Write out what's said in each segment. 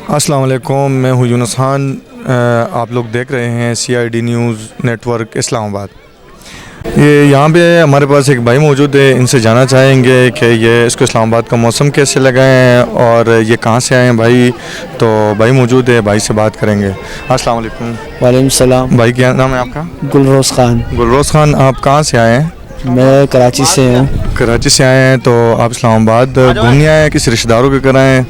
السلام علیکم، میں ہوں یونس خان۔ آپ لوگ دیکھ رہے ہیں CID نیوز نیٹ ورک اسلام آباد۔ یہاں پہ ہمارے پاس ایک بھائی موجود ہے، ان سے جاننا چاہیں گے کہ اس کو اسلام آباد کا موسم کیسے لگا ہے اور یہ کہاں سے آئے ہیں بھائی۔ تو بھائی موجود ہے، بھائی سے بات کریں گے۔ السلام علیکم۔ وعلیکم السلام۔ بھائی کیا نام ہے آپ کا؟ گلروز خان۔ گلروز خان، آپ کہاں سے آئے ہیں؟ میں کراچی سے ہوں۔ کراچی سے آئے ہیں، تو آپ اسلام آباد گھومنے آئے ہیں، کسی رشتہ داروں کے گھر آئے ہیں؟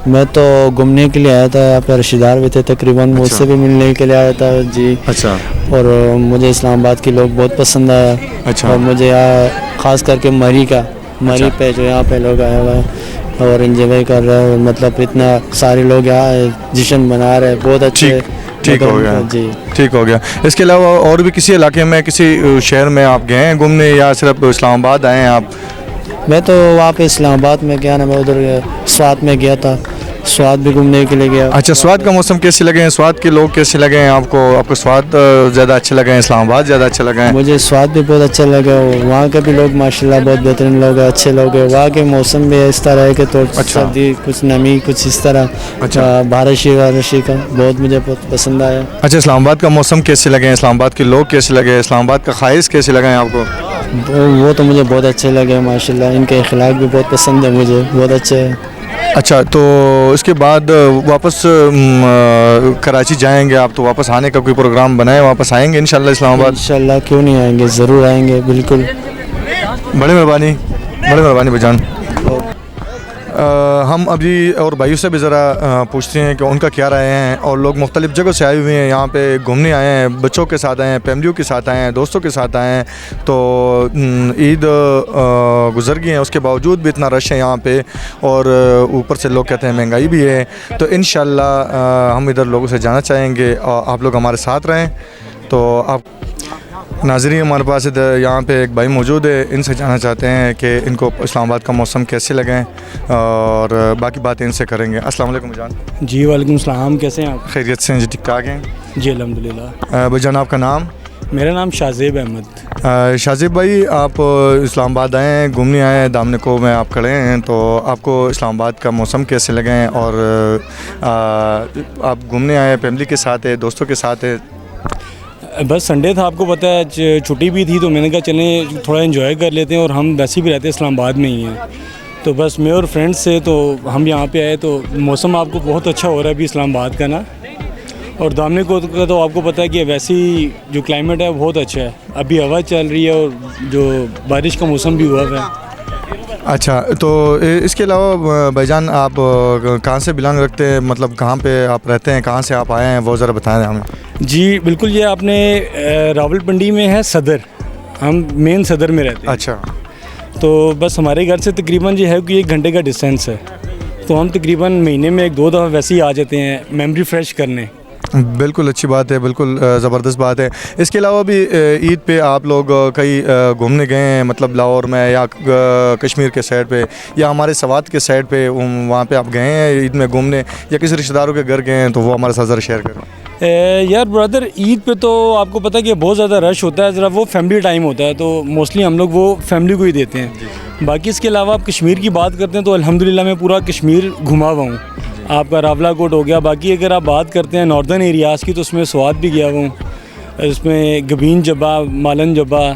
میں تو گھومنے کے لیے آیا تھا، یہاں پہ رشتہ دار بھی تھے تقریباً، مجھ سے بھی ملنے کے لیے آیا تھا جی۔ اچھا۔ اور مجھے اسلام آباد کے لوگ بہت پسند آیا۔ اچھا۔ اور مجھے یہاں خاص کر کے مری پہ جو یہاں پہ لوگ آئے ہوئے ہیں اور انجوائے کر رہے ہیں، مطلب اتنا سارے لوگ یہاں جشن منا رہے ہیں، بہت اچھے۔ ٹھیک ہو گیا جی، ٹھیک ہو گیا۔ اس کے علاوہ اور بھی کسی علاقے میں، کسی شہر میں آپ گئے ہیں گھومنے یا صرف اسلام آباد آئے ہیں آپ؟ میں تو وہاں پہ اسلام آباد میں گیا نا، میں ادھر سوات میں گیا تھا، سوات بھی گھومنے کے لیے گیا۔ اچھا، سوات کا موسم کیسے لگے ہیں؟ سوات کے لوگ کیسے لگے ہیں آپ کو؟ آپ کو سوات زیادہ اچھے لگے ہیں، اسلام آباد زیادہ اچھے لگے ہیں؟ مجھے سوات بھی بہت اچھا لگا، وہاں کے بھی لوگ ماشاءاللہ بہت بہترین لوگ ہیں، اچھے لوگ ہیں۔ وہاں کے موسم بھی اس طرح ہے کہ تو سردی، کچھ نمی، کچھ اس طرح بارشی کا بہت مجھے بہت پسند آیا۔ اچھا، اسلام آباد کا موسم کیسے لگے ہیں؟ اسلام آباد کے لوگ کیسے لگے؟ اسلام آباد کا خواہش کیسے لگے ہیں آپ کو؟ وہ تو مجھے بہت اچھے لگے ماشاءاللہ، ان کے اخلاق بھی بہت پسند ہے مجھے، بہت اچھے ہیں۔ اچھا، تو اس کے بعد واپس کراچی جائیں گے آپ، تو واپس آنے کا کوئی پروگرام بنائے؟ واپس آئیں گے انشاءاللہ اسلام آباد؟ انشاءاللہ، کیوں نہیں آئیں گے، ضرور آئیں گے، بالکل۔ بڑی مہربانی بھائی۔ ہم ابھی اور بھائیوں سے بھی ذرا پوچھتے ہیں کہ ان کا کیا رائے ہیں، اور لوگ مختلف جگہوں سے آئے ہوئے ہیں، یہاں پہ گھومنے آئے ہیں، بچوں کے ساتھ آئے ہیں، فیملیوں کے ساتھ آئے ہیں، دوستوں کے ساتھ آئے ہیں۔ تو عید گزر گئی ہیں، اس کے باوجود بھی اتنا رش ہے یہاں پہ، اور اوپر سے لوگ کہتے ہیں مہنگائی بھی ہے۔ تو انشاءاللہ ہم ادھر لوگوں سے جاننا چاہیں گے، اور آپ لوگ ہمارے ساتھ رہیں۔ تو آپ ناظرین، ہمارے پاس یہاں پہ ایک بھائی موجود ہے، ان سے جاننا چاہتے ہیں کہ ان کو اسلام آباد کا موسم کیسے لگے، اور باقی باتیں ان سے کریں گے۔ السلام علیکم جان۔ جی وعلیکم السلام، کیسے ہیں آپ؟ خیریت سے ہیں جی؟ ٹھیک ٹھاک ہیں جی الحمدللہ۔ بھائی جان، آپ کا نام؟ میرا نام شاہزیب احمد۔ شاہزیب بھائی، آپ اسلام آباد آئے ہیں، گھومنے آئے ہیں، دامن کو میں آپ کھڑے ہیں، تو آپ کو اسلام آباد کا موسم کیسے لگے ہیں، اور آپ گھومنے آئے ہیں فیملی کے ساتھ ہے، دوستوں کے ساتھ ہے؟ بس سنڈے تھا، آپ کو پتہ ہے، چھٹی بھی تھی، تو میں نے کہا چلیں تھوڑا انجوائے کر لیتے ہیں، اور ہم ویسے بھی رہتے ہیں اسلام آباد میں ہی ہیں، تو بس میں اور فرینڈس سے تو ہم یہاں پہ آئے، تو موسم آپ کو بہت اچھا ہو رہا ہے ابھی اسلام آباد کا نا، اور دامن کو تو آپ کو پتہ ہے کہ ویسی جو کلائمیٹ ہے بہت اچھا ہے، ابھی ہوا چل رہی ہے، اور جو بارش کا موسم بھی ہوا ہے۔ اچھا، تو اس کے علاوہ بھائی جان، آپ کہاں سے بلانگ رکھتے ہیں؟ مطلب کہاں پہ آپ رہتے ہیں، کہاں سے آپ آئے ہیں، وہ ذرا بتائیں ہمیں۔ جی بالکل، یہ آپ نے راول پنڈی میں ہے صدر، ہم مین صدر میں رہتے ہیں۔ اچھا، تو بس ہمارے گھر سے تقریباً یہ ہے کہ 1 گھنٹے کا ڈسٹینس ہے، تو ہم تقریباً مہینے میں 1-2 دفعہ ویسے ہی آ جاتے ہیں میموری فریش کرنے۔ بالکل اچھی بات ہے، بالکل زبردست بات ہے۔ اس کے علاوہ بھی عید پہ آپ لوگ کئی گھومنے گئے ہیں، مطلب لاہور میں یا کشمیر کے سائڈ پہ یا ہمارے سوات کے سائڈ پہ، وہاں پہ آپ گئے ہیں عید میں گھومنے، یا کسی رشتہ داروں کے گھر گئے ہیں؟ تو وہ ہمارے ساتھ ذرا شیئر کریں۔ یار برادر، عید پہ تو آپ کو پتہ ہے کہ بہت زیادہ رش ہوتا ہے، ذرا وہ فیملی ٹائم ہوتا ہے، تو موسٹلی ہم لوگ وہ فیملی کو ہی دیتے ہیں۔ باقی اس کے علاوہ آپ کشمیر کی بات کرتے ہیں تو الحمدللہ میں پورا کشمیر گھما ہوا ہوں، آپ کا راولا کوٹ ہو گیا۔ باقی اگر آپ بات کرتے ہیں ناردرن ایریاز کی، تو اس میں سوات بھی گیا ہوں، اس میں گبین جبہ، مالن جبہ،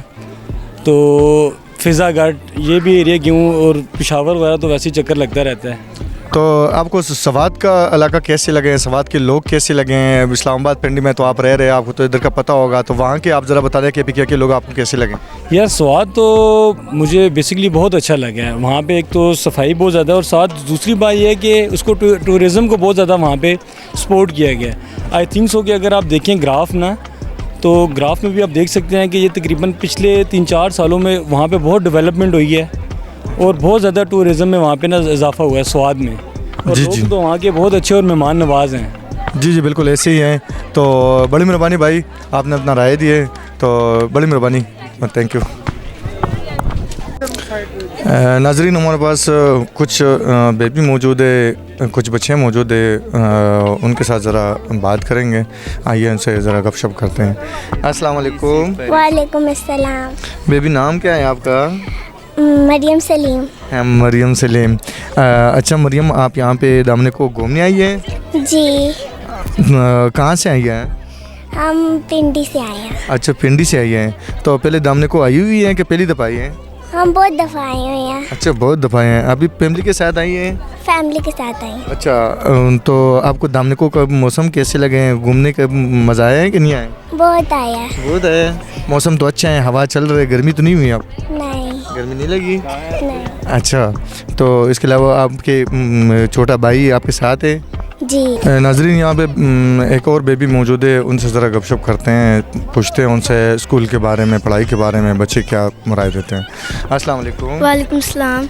تو فضا گھاٹ، یہ بھی ایریا گیا ہوں، اور پشاور وغیرہ تو ویسے ہی چکر لگتا رہتا ہے۔ تو آپ کو سوات کا علاقہ کیسے لگے ہیں؟ سوات کے لوگ کیسے لگے ہیں؟ اسلام آباد پنڈی میں تو آپ رہ رہے ہیں، آپ کو تو ادھر کا پتہ ہوگا، تو وہاں کے آپ ذرا بتا دیں کہ پی کے لوگ آپ کو کیسے لگے؟ یار سوات تو مجھے بیسکلی بہت اچھا لگا ہے، وہاں پہ ایک تو صفائی بہت زیادہ ہے، اور ساتھ دوسری بات یہ ہے کہ اس کو ٹورزم کو بہت زیادہ وہاں پہ سپورٹ کیا گیا ہے۔ آئی تھنک سو کہ اگر آپ دیکھیں گراف نا، تو گراف میں بھی آپ دیکھ سکتے ہیں کہ یہ تقریباً پچھلے 3-4 سالوں میں وہاں پہ بہت ڈیولپمنٹ ہوئی ہے، اور بہت زیادہ ٹورزم میں وہاں پہ نا اضافہ ہوا ہے سوات میں، اور لوگ تو وہاں کے بہت اچھے اور مہمان نواز ہیں۔ جی بالکل ایسے ہی ہیں۔ تو بڑی مہربانی بھائی، آپ نے اپنا رائے دیے، تو بڑی مہربانی، تھینک یو۔ ناظرین، ہمارے پاس کچھ بیبی موجود ہے، کچھ بچے موجود ہیں، ان کے ساتھ ذرا بات کریں گے، آئیے ان سے ذرا گپ شپ کرتے ہیں۔ السلام علیکم۔ وعلیکم السلام۔ بیبی نام کیا ہے آپ کا؟ مریم سلیم. مریم سلیم. اچھا مریم, آپ یہاں پہ دامنے کو گھومنے آئی ہیں؟ جی کہاں سے آئی ہیں؟ ہم پنڈی سے آئے ہیں. اچھا پنڈی سے آئی ہیں. تو پہلے دامنے کو آئی ہوئی ہیں کہ پہلی دفعہ آئی ہیں؟ ہم بہت دفعہ آئے ہوئے ہیں. اچھا بہت دفعہ آئے ہیں. ابھی فیملی کے ساتھ آئی ہیں؟ فیملی کے ساتھ آئے ہیں. اچھا تو آپ کو دامنے کو کا موسم کیسے لگے ہیں؟ گھومنے کا مزہ آیا ہے کہ نہیں آیا؟ بہت آیا ہے. بہت آیا. موسم تو اچھا ہے, ہوا چل رہی ہے, گرمی تو نہیں ہوئی آپ؟ نہیں گرمی نہیں لگی؟ نہیں. اچھا تو اس کے علاوہ آپ کے چھوٹا بھائی آپ کے ساتھ ہے؟ جی ناظرین یہاں پہ ایک اور بیبی موجود ہے, ان سے ذرا گپ شپ کرتے ہیں, پوچھتے ہیں ان سے اسکول کے بارے میں, پڑھائی کے بارے میں, بچے کیا رائے دیتے ہیں. السلام علیکم. وعلیکم السلام.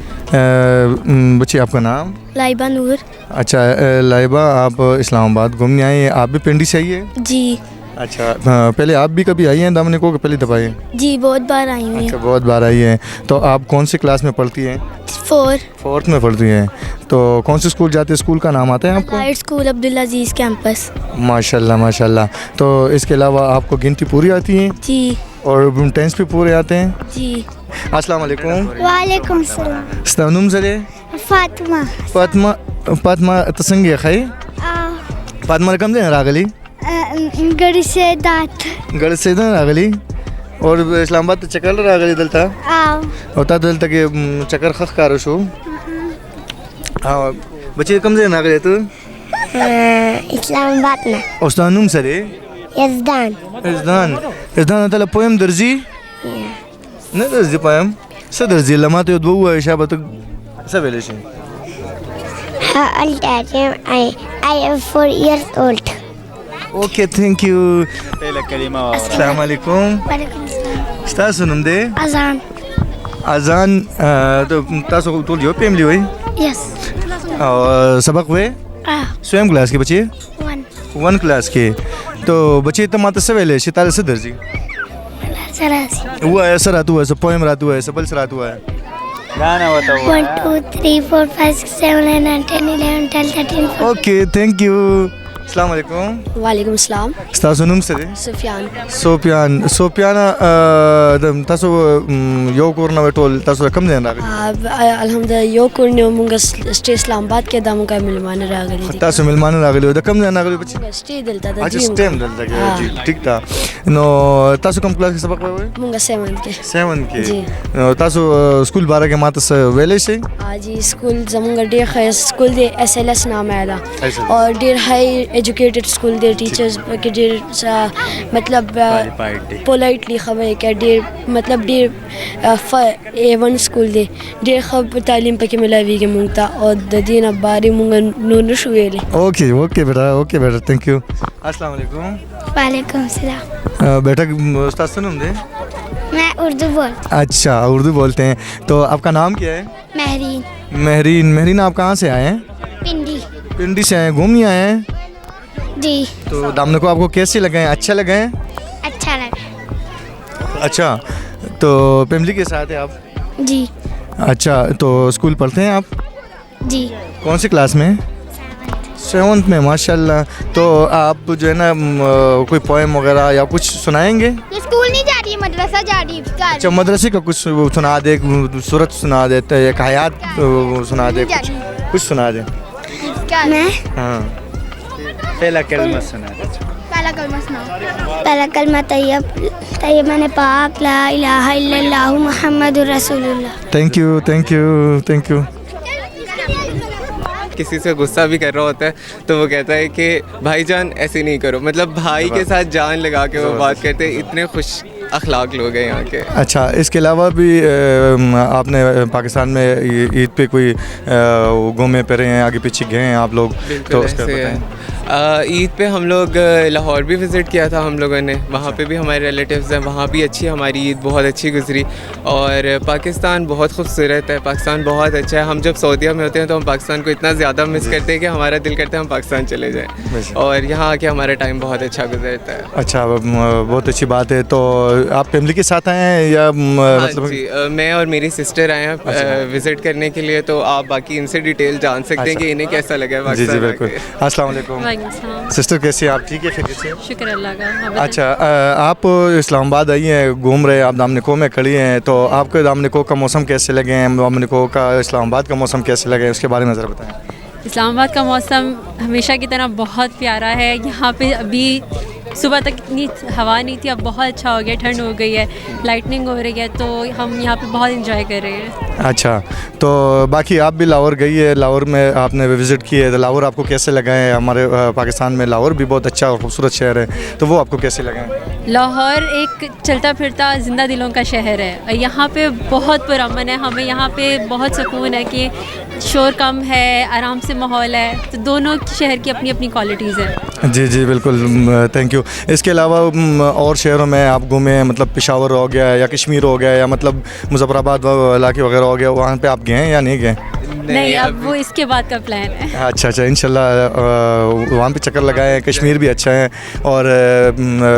بچی آپ کا نام؟ لائبہ نور. اچھا لائبہ, آپ اسلام آباد گھومنے آئی ہیں, آپ بھی پنڈی سے آئی ہے؟ جی. اچھا پہلے آپ بھی کبھی آئی ہیں دامنے کو کہ پہلی دفعہ آئی ہیں؟ جی بہت بار آئی ہوئی اچھا بہت بار آئی ہیں. تو آپ کون سی کلاس میں پڑھتی ہیں؟ 4th میں پڑھتی ہیں. تو کون سے اسکول جاتے ہیں؟ اسکول کا نام آتا ہے آپ کو؟ High school Abdulaziz campus. ماشاء اللہ ماشاء اللہ. تو اس کے علاوہ آپ کو گنتی پوری آتی ہیں؟ جی. اور ٹینس بھی پورے آتے ہیں؟ جی. السلام علیکم. وعلیکم السلام. استنم زرے فاطمہ. فاطمہ تسنگی خی فاطمہ رقم دیں راغلی گڑی سے دات. گڑھ سے راغلی اور اسلام آباد چکر راغلی دلتا ہوتا دلتا کہ چکر خخ کارو شو. ہاں بچے کم سے راغلی تو اسلام آباد میں. استنم سرے یزدان. یزدان تعالی پویم درزی نه درزی پویم څه درزی لما ته دوه وایي شابه ته څه ویلی شي؟ I am 4 years old. Okay thank you. السلام علیکم. وعلیکم السلام. ستاسو نوم دی؟ اذان. اذان. ته تاسو ټول یو فیملی وئ یس. او سبق وئ سویم کلاس کې بچې 1 کلاس کې. تو بچې ته ماته څه ویلی شي؟ تاله څه درځي؟ ووایه څه راته ووایه, څه پویم راته ووایه, څه بل څه راته ووایه. 1 2 3 4 5 6 7 8 9 10 11 12 13 14. Okay thank you. السلام علیکم. وعلیکم السلام. ستاسو نوم څه دی؟ سفیان. سفیان تاسو یو کور نه ټول تاسو کم ځای راغلي؟ الحمدلله یو کور نه مونږ سټې اسلام آباد کې د مونږه ملمانه راغلي دي. تاسو ملمانه راغلي د کم ځای راغلي بچي؟ سټې دلته د اچھا سټیم دلته کې. جی ٹھیک تا. نو تاسو کوم کلاس کې سبق وایي؟ مونږ 7 کې. 7 کې. جی. تاسو سکول باره کې ماته څه ویلی شئ؟ جی سکول زمونږ ډېر ښه سکول دی, SLS نامه ده اور ډېر هائی ایجوکیټډ سکول دی. ټیچرز پکې ډېر مطلب پولایټلی خبرې کوي, ډېر مطلب ډېر A1 سکول دی, ډېر ښه تعلیم پکې ملاویږي مونږ ته او د دې نه بارې مونږ نور نشو valley. Okay beta thank you. السلام علیکم. وعلیکم السلام. بیٹا استاد سے نام دے؟ میں اردو بولتی. اچھا اردو بولتے ہیں. تو آپ کا نام کیا ہے؟ مہرین. مہرین آپ کہاں سے آئے ہیں؟ پنڈی سے آئے ہیں, گھومنے آئے ہیں؟ جی. تو دامنے کو آپ کو کیسے لگے ہیں؟ اچھا لگے ہیں؟ اچھا لگا. اچھا تو فیملی کے ساتھ ہیں آپ؟ جی. اچھا تو اسکول پڑھتے ہیں آپ؟ جی. کون سی کلاس میں؟ 7th میں. ماشاء اللہ. تو آپ جو ہے نا کوئی پوئم وغیرہ یا کچھ سنائیں گے؟ یہ اسکول نہیں جا رہی ہے, مدرسہ جا رہی ہے. اچھا مدرسے کا کچھ سنا دے, سورت سنا دیتے, ایک حیات سنا دے, کچھ سنا دے. میں ہاں پہلا کلمہ سنا دے. پہلا کلمہ طیبہ نے پاک لا الہ الا اللہ محمد رسول اللہ. Thank you. کسی سے غصہ بھی کر رہا ہوتا ہے تو وہ کہتا ہے کہ بھائی جان ایسے نہیں کرو, مطلب بھائی کے ساتھ جان لگا کے وہ بات کرتے ہیں. اتنے خوش اخلاق لوگ ہیں یہاں کے. اچھا اس کے علاوہ بھی آپ نے پاکستان میں عید پہ کوئی گھومے پھرے ہیں, آگے پیچھے گئے ہیں آپ لوگ؟ تو اس کا بتائیں. عید پہ ہم لوگ لاہور بھی وزٹ کیا تھا ہم لوگوں نے, وہاں پہ بھی ہمارے ریلیٹیوز ہیں, وہاں بھی اچھی ہماری عید بہت اچھی گزری. اور پاکستان بہت خوبصورت ہے, پاکستان بہت اچھا ہے. ہم جب سعودیہ میں ہوتے ہیں تو ہم پاکستان کو اتنا زیادہ مس کرتے ہیں کہ ہمارا دل کرتا ہے ہم پاکستان چلے جائیں, اور یہاں آ کے ہمارا ٹائم بہت اچھا گزرتا ہے. اچھا بہت اچھی بات ہے. تو آپ فیملی کے ساتھ آئے ہیں یا مطلب جی میں اور میری سسٹر آئے ہیں وزٹ کرنے کے لیے, تو آپ باقی ان سے ڈیٹیل جان سکتے ہیں کہ انہیں کیسا لگا ہے جی جی پاکستان بالکل. السلام علیکم سسٹر, کیسی ہیں آپ؟ ٹھیک ہے خیریت سے؟ شکر اللہ کا. اچھا آپ اسلام آباد آئی ہیں, گھوم رہے ہیں, آپ دامنکو میں کھڑی ہیں, تو آپ کو دامنکو کا موسم کیسے لگے ہیں, دامنکو کا اسلام آباد کا موسم کیسے لگے ہیں, اس کے بارے میں ذرا بتائیں. اسلام آباد کا موسم ہمیشہ کی طرح بہت پیارا ہے. یہاں پہ ابھی صبح تک اتنی ہوا نہیں تھی, اب بہت اچھا ہو گیا, ٹھنڈ ہو گئی ہے, لائٹننگ ہو رہی ہے, تو ہم یہاں پہ بہت انجوائے کر رہے ہیں. اچھا, تو باقی آپ بھی لاہور گئی ہے, لاہور میں آپ نے وزٹ کی ہے, تو لاہور آپ کو کیسے لگا ہے؟ ہمارے پاکستان میں لاہور بھی بہت اچھا اور خوبصورت شہر ہے, تو وہ آپ کو کیسے لگا ہے؟ لاہور ایک چلتا پھرتا زندہ دلوں کا شہر ہے. یہاں پہ بہت پرامن ہے, ہمیں یہاں پہ بہت سکون ہے کہ شور کم ہے, آرام سے ماحول ہے, تو دونوں شہر کی اپنی اپنی کوالٹیز ہیں. جی جی بالکل, تھینک یو. اس کے علاوہ اور شہروں میں آپ گھومے ہیں, مطلب پشاور ہو گیا یا کشمیر ہو گیا یا مطلب مظفر آباد علاقے وغیرہ ہو گیا, وہاں پہ آپ گئے ہیں یا نہیں گئے؟ نہیں, اب وہ اس کے بعد کا پلان ہے. اچھا اچھا, انشاءاللہ وہاں پہ چکر لگائے ہیں. کشمیر بھی اچھا ہے, اور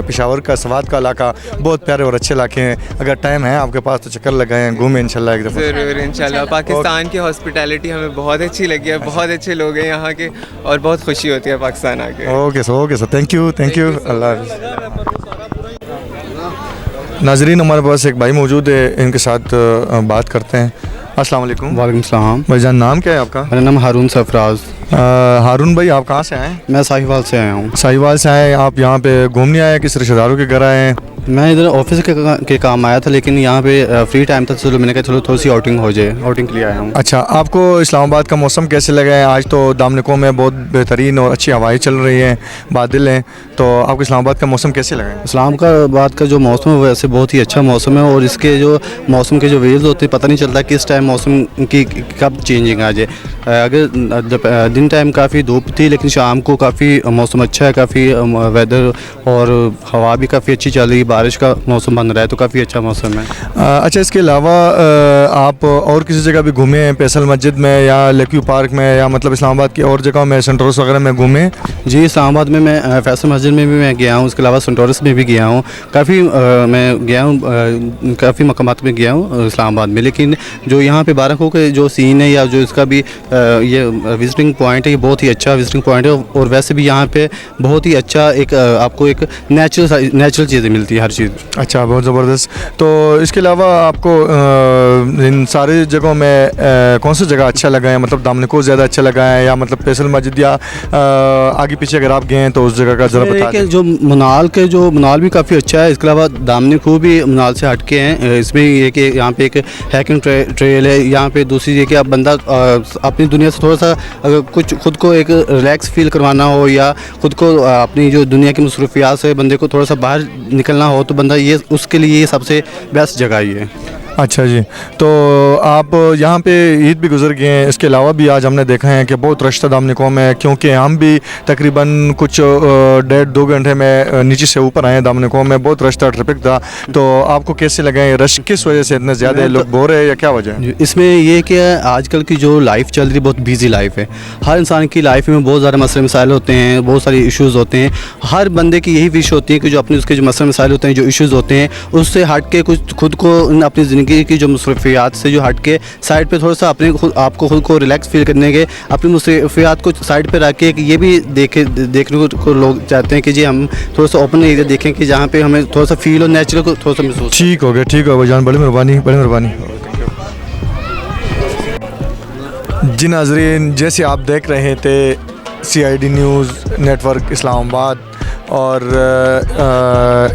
پشاور کا سوات کا علاقہ بہت پیارے اور اچھے علاقے ہیں. اگر ٹائم ہے آپ کے پاس تو چکر لگائیں, گھومیں انشاءاللہ ایک دفعہ. ضرور انشاءاللہ. پاکستان کی ہاسپٹیلٹی ہمیں بہت اچھی لگی ہے, بہت اچھے لوگ ہیں یہاں کے, اور بہت خوشی ہوتی ہے پاکستان آ کے. Okay sir, thank you. اللہ حافظ. ناظرین, ہمارے پاس ایک بھائی موجود ہے, ان کے ساتھ بات کرتے ہیں. السلام علیکم. وعلیکم السلام. بھائی جان, نام کیا ہے آپ کا؟ میرا نام ہارون سرفراز. ہارون بھائی, آپ کہاں سے آئے ہیں؟ میں ساہیوال سے آیا ہوں. ساہیوال سے آئے ہیں آپ, یہاں پہ گھومنے آئے ہیں, کس رشتہ داروں کے گھر آئے ہیں؟ میں ادھر آفس کے کام آیا تھا, لیکن یہاں پہ فری ٹائم تھا, چلو میں نے کہا چلو تھوڑی سی آؤٹنگ ہو جائے, آؤٹنگ کے لیے آیا ہوں. اچھا, آپ کو اسلام آباد کا موسم کیسے لگا ہے؟ آج تو دامنکو میں بہت بہترین اور اچھی ہوائیں چل رہی ہیں, بادل ہیں, تو آپ کو اسلام آباد کا موسم کیسے لگا ہے؟ اسلام آباد کا جو موسم ہے ویسے بہت ہی اچھا موسم ہے, اور اس کے جو موسم کے جو ویوز ہوتے ہیں پتہ نہیں چلتا کس ٹائم موسم کی کب چینجنگ آ جائے. اگر دن ٹائم کافی دھوپ تھی, لیکن شام کو کافی موسم اچھا ہے, کافی ویدر اور ہوا بھی کافی اچھی چل رہی ہے, بارش کا موسم بن رہا ہے, تو کافی اچھا موسم ہے. اچھا, اس کے علاوہ آپ اور کسی جگہ بھی گھومے ہیں, فیصل مسجد میں یا لیکیو پارک میں, یا مطلب اسلام آباد کی اور جگہوں میں, سنٹورس وغیرہ میں گھومے؟ جی, اسلام آباد میں فیصل مسجد میں بھی میں گیا ہوں, اس کے علاوہ سنٹورس میں بھی گیا ہوں, کافی میں گیا ہوں, کافی مقامات میں گیا ہوں اسلام آباد میں. لیکن جو یہاں پہ بارہکھو کے جو سین ہے یا جو اس کا بھی یہ وزٹنگ پوائنٹ ہے, یہ بہت ہی اچھا وزٹنگ پوائنٹ ہے, اور ویسے بھی یہاں پہ بہت ہی اچھا ایک آپ کو ایک نیچرل چیزیں ملتی ہے, ہر چیز. اچھا, بہت زبردست. تو اس کے علاوہ آپ کو ان ساری جگہوں میں کون سی جگہ اچھا لگا ہے؟ مطلب دامنکو زیادہ اچھا لگا ہے, یا مطلب فیصل مسجد, یا آگے پیچھے اگر آپ گئے ہیں تو اس جگہ کا ذرا بتا دیں. جو منال بھی کافی اچھا ہے, اس کے علاوہ دامنکو بھی منال سے ہٹ کے ہیں. اس میں یہ کہ یہاں پہ ایک ہیکنگ ٹریل ہے, یہاں پہ دوسری یہ کہ اب بندہ اپنی دنیا سے تھوڑا سا اگر کچھ خود کو ایک ریلیکس فیل کروانا ہو, یا خود کو اپنی جو دنیا کی مصروفیات سے بندے کو تھوڑا سا باہر نکلنا ہو, تو بندہ یہ اس کے لیے یہ سب سے بیسٹ جگہ ہی ہے. اچھا جی, تو آپ یہاں پہ عید بھی گزر گئے ہیں, اس کے علاوہ بھی آج ہم نے دیکھا ہے کہ بہت رش تھا دامنکو میں, کیونکہ ہم بھی تقریباً کچھ 1.5-2 گھنٹے میں نیچے سے اوپر آئے ہیں دامنکو میں, بہت رش تھا, ٹریفک تھا. تو آپ کو کیسے لگا ہے رش کس وجہ سے اتنے زیادہ لوگ بور ہے, یا کیا وجہ ہے؟ اس میں یہ کہ آج کل کی جو لائف چل رہی ہے بہت بیزی لائف ہے, ہر انسان کی لائف میں بہت زیادہ مسئلے مسائل ہوتے ہیں, بہت ساری ایشوز ہوتے ہیں. ہر بندے کی یہی وش ہوتی ہے کہ جو اپنے اس کے جو مسئلے مسائل ہوتے ہیں, جو ایشوز ہوتے ہیں, اس سے ہٹ کے کچھ خود کو اپنی زندگی کی جو مصروفیات سے جو ہٹ کے سائڈ پہ تھوڑا سا اپنے آپ کو خود کو ریلیکس فیل کرنے کے, اپنی مصروفیات کو سائڈ پہ رکھ کے, یہ بھی دیکھنے کو لوگ چاہتے ہیں کہ جی ہم تھوڑا سا اوپن ایریا دیکھیں کہ جہاں پہ ہمیں تھوڑا سا فیل ہو, نیچرل کو تھوڑا سا محسوس. ٹھیک ہو گیا بھائی جان, بڑی مہربانی. جی ناظرین, جیسے آپ دیکھ رہے تھے CID نیوز نیٹ ورک اسلام آباد, اور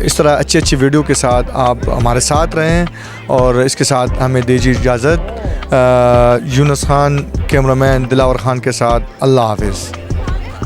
اس طرح اچھی ویڈیو کے ساتھ آپ ہمارے ساتھ رہیں, اور اس کے ساتھ ہمیں دیجیے اجازت. یونس خان کیمرہ مین دلاور خان کے ساتھ, اللہ حافظ.